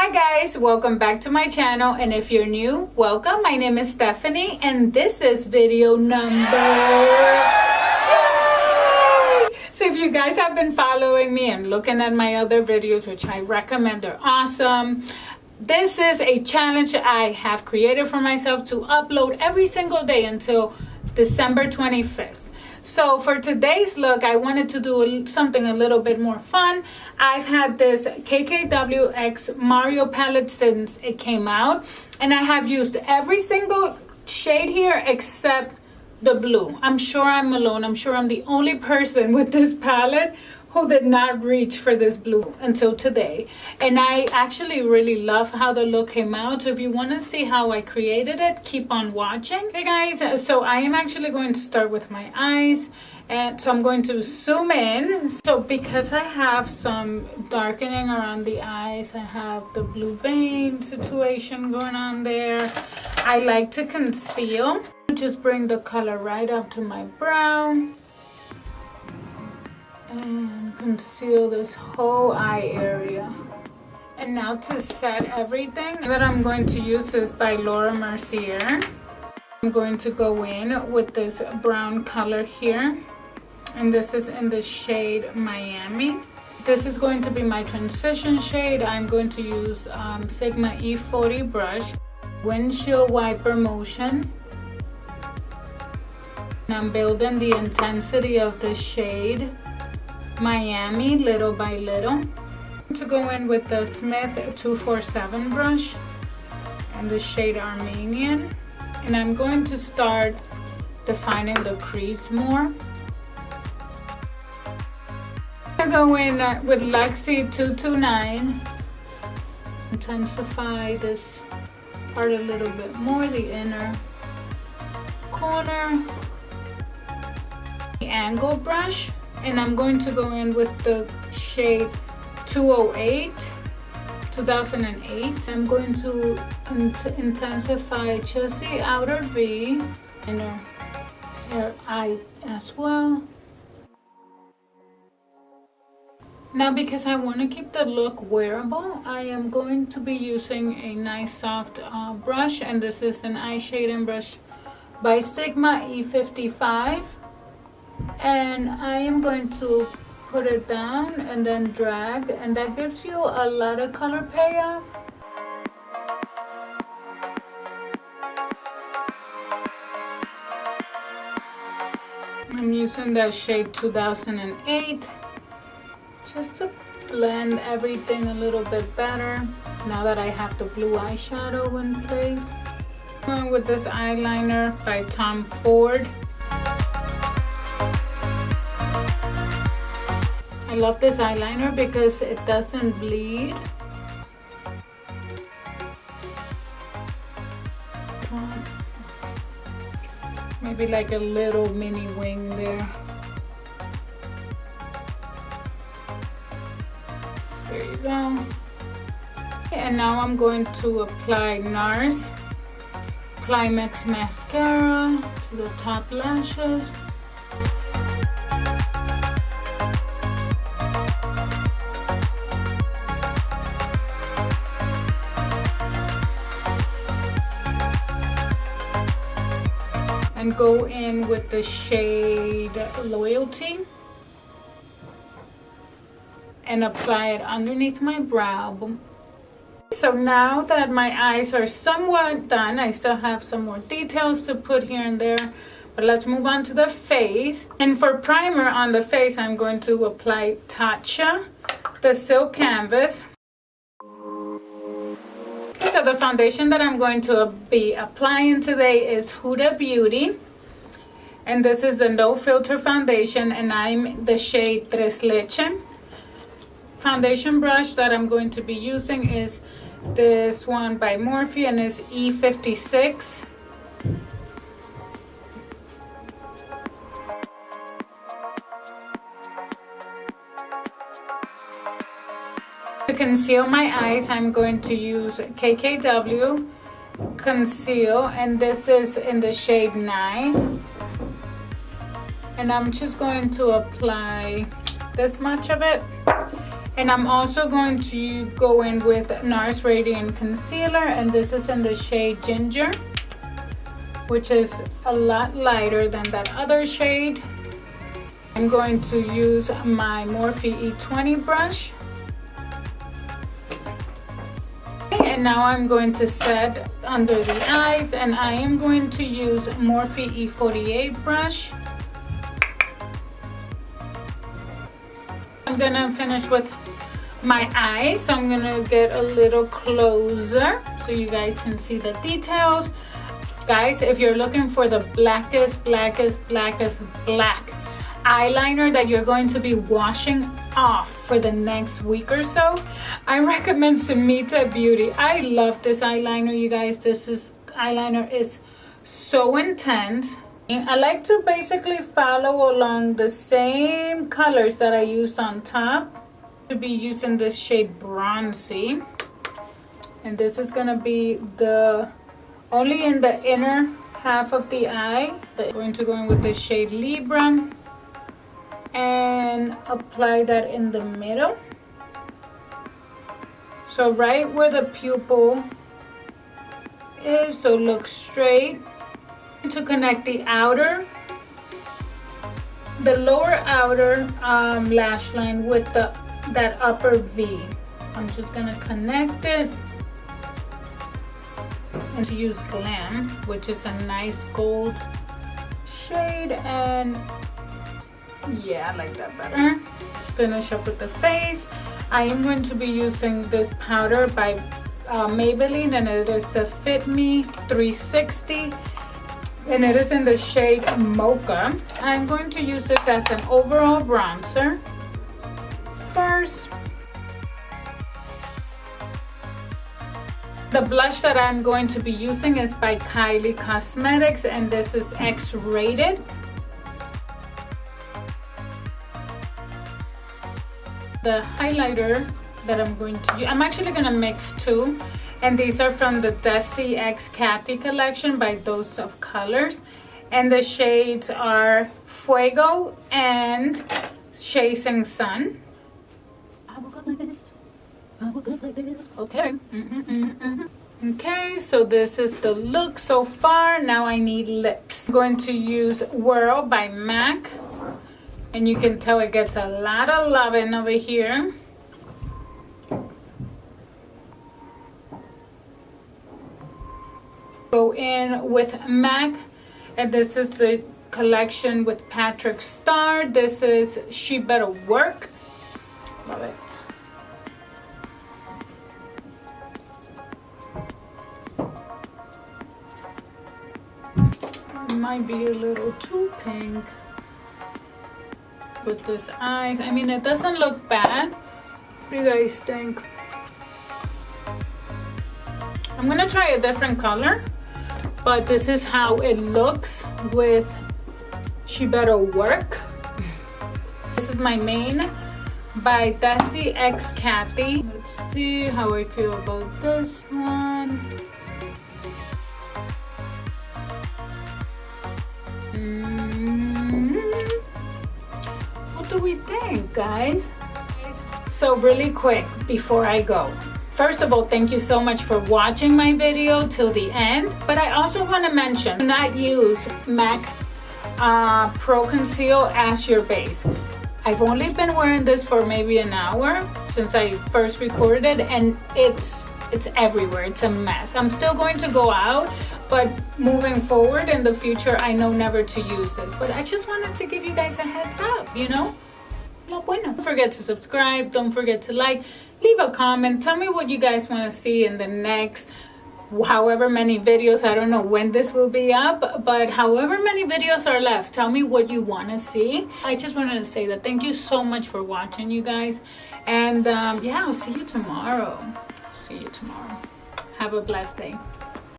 Hi guys, welcome back to my channel, and if you're new, welcome. My name is Steffany and this is video number... Yay! So if you guys have been following me and looking at my other videos, which I recommend, they're awesome. This is a challenge I have created for myself to upload every single day until December 25th. So for today's look, I wanted to do something a little bit more fun. I've had this KKW X Mario palette since it came out, and I have used every single shade here except the blue. I'm sure I'm alone. I'm sure I'm the only person with this palette who did not reach for this blue until today. And I actually really love how the look came out. So if you want to see how I created it, keep on watching. Okay guys, so I am actually going to start with my eyes. And so I'm going to zoom in. So because I have some darkening around the eyes, I have the blue vein situation going on there. I like to conceal. Just bring the color right up to my brow. And conceal this whole eye area. And now to set everything that I'm going to use is by Laura Mercier. I'm going to go in with this brown color here, and this is in the shade Miami. This is going to be my transition shade. I'm going to use Sigma E40 brush, windshield wiper motion. And I'm building the intensity of the shade Miami little by little. To go in with the Smith 247 brush and the shade Armenian, and I'm going to start defining the crease more. I'm going to go in with Lexi 229, intensify this part a little bit more, the inner corner. The angle brush, and I'm going to go in with the shade 2008. I'm going to intensify just the outer V, inner eye as well. Now because I want to keep the look wearable, I am going to be using a nice soft brush, and this is an eye shading brush by Sigma E55. And I am going to put it down and then drag, and that gives you a lot of color payoff. I'm using that shade 2008 just to blend everything a little bit better now that I have the blue eyeshadow in place. I'm going with this eyeliner by Tom Ford. I love this eyeliner because it doesn't bleed. Maybe like a little mini wing there. There you go. And now I'm going to apply NARS Climax Mascara to the top lashes. And go in with the shade Loyalty and apply it underneath my brow. So now that my eyes are somewhat done, I still have some more details to put here and there, but let's move on to the face. And for primer on the face, I'm going to apply Tatcha, the Silk Canvas. So the foundation that I'm going to be applying today is Huda Beauty, and this is the No Filter foundation, and I'm the shade Tres Leche. Foundation brush that I'm going to be using is this one by Morphe, and is E56. To conceal my eyes, I'm going to use KKW Conceal, and this is in the shade 9. And I'm just going to apply this much of it. And I'm also going to go in with NARS Radiant Concealer, and this is in the shade Ginger, which is a lot lighter than that other shade. I'm going to use my Morphe E20 brush. And now I'm going to set under the eyes, and I am going to use Morphe E48 brush. I'm gonna finish with my eyes, so I'm gonna get a little closer so you guys can see the details. Guys, if you're looking for the blackest black eyeliner that you're going to be washing off for the next week or so, I recommend Samita Beauty. I love this eyeliner, you guys. Eyeliner is so intense. And I like to basically follow along the same colors that I used on top. To be using this shade Bronzy, and this is gonna be the only in the inner half of the eye. I'm going to go in with the shade Libra and apply that in the middle, so right where the pupil is, so look straight. To connect the lower outer lash line with that upper V, I'm just gonna connect it, and to use Glam, which is a nice gold shade, and yeah, I like that better. Let's finish up with the face. I am going to be using this powder by Maybelline, and it is the Fit Me 360, and it is in the shade Mocha. I'm going to use this as an overall bronzer first. The blush that I'm going to be using is by Kylie Cosmetics, and this is X-rated. The highlighter that I'm going to use, I'm actually going to mix two, and these are from the Desi X Cathy collection by Dose of Colors, and the shades are Fuego and Chasing Sun. Okay. Okay, so this is the look so far. Now I need lips. I'm going to use Whirl by MAC, and you can tell it gets a lot of loving over here. Go in with MAC, and this is the collection with Patrick Starr. This is She Better Work. Love it. Might be a little too pink with this eyes. I mean, it doesn't look bad. What do you guys think? I'm gonna try a different color, but this is how it looks with She Better Work. This is my main by Desi X Cathy. Let's see how I feel about this one. What do we think, guys? So really quick before I go, first of all, thank you so much for watching my video till the end, but I also want to mention, do not use MAC Pro Conceal as your base. I've only been wearing this for maybe an hour since I first recorded, and it's everywhere. It's a mess. I'm still going to go out, but moving forward in the future, I know never to use this. But I just wanted to give you guys a heads up, you know? No bueno. Don't forget to subscribe. Don't forget to like. Leave a comment. Tell me what you guys want to see in the next however many videos. I don't know when this will be up, but however many videos are left, tell me what you want to see. I just wanted to say that thank you so much for watching, you guys. And yeah, I'll see you tomorrow. See you tomorrow. Have a blessed day.